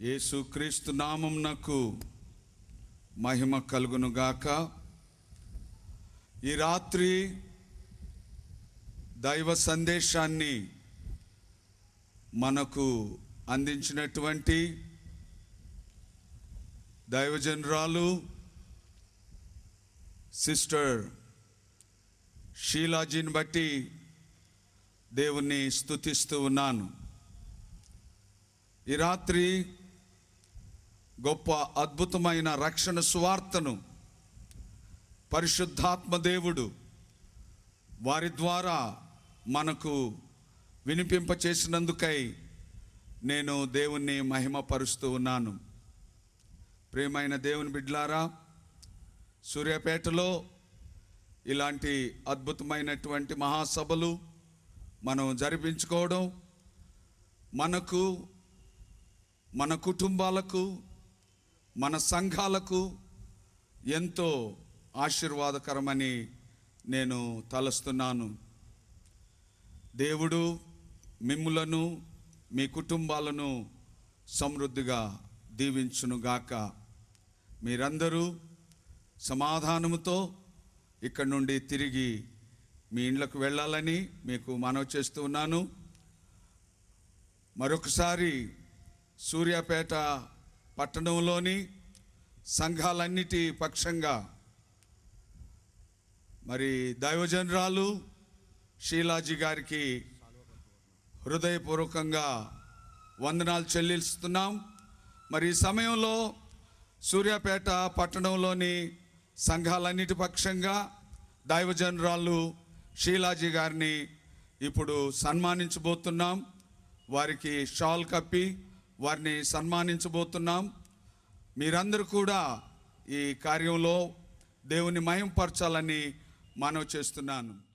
యేసుక్రీస్తు నామమునకు మహిమ కలుగును గాక. ఈ రాత్రి దైవ సందేశాన్ని మనకు అందించినటువంటి దైవజనురాలు సిస్టర్ షీలాజీని బట్టి దేవుణ్ణి స్తుతిస్తూ ఉన్నాను. ఈ రాత్రి గొప్ప అద్భుతమైన రక్షణ సువార్తను పరిశుద్ధాత్మ దేవుడు వారి ద్వారా మనకు వినిపింపచేసినందుకై నేను దేవుణ్ణి మహిమపరుస్తూ ఉన్నాను. ప్రియమైన దేవుని బిడ్డలారా, సూర్యాపేటలో ఇలాంటి అద్భుతమైనటువంటి మహాసభలు మనం జరిపించుకోవడం మనకు, మన కుటుంబాలకు, మన సంఘాలకు ఎంతో ఆశీర్వాదకరమని నేను తలస్తున్నాను. దేవుడు మిమ్ములను, మీ కుటుంబాలను సమృద్ధిగా దీవించునుగాక. మీరందరూ సమాధానముతో ఇక్కడి నుండి తిరిగి మీ ఇండ్లకు వెళ్ళాలని మీకు మనవి చేస్తూ ఉన్నాను. మరొకసారి సూర్యాపేట పట్టణంలోని సంఘాలన్నిటి పక్షంగా మరి దైవజనురాలు షీలాజీ గారికి హృదయపూర్వకంగా వందనాలు చెల్లిస్తున్నాం. మరి ఈ సమయంలో సూర్యాపేట పట్టణంలోని సంఘాలన్నిటి పక్షంగా దైవజనురాలు షీలాజీ గారిని ఇప్పుడు సన్మానించబోతున్నాం. వారికి షాల్ కప్పి వారిని సన్మానించబోతున్నాం. మీరందరూ కూడా ఈ కార్యంలో దేవుని మహిమపరచాలని మనవి చేస్తున్నాను.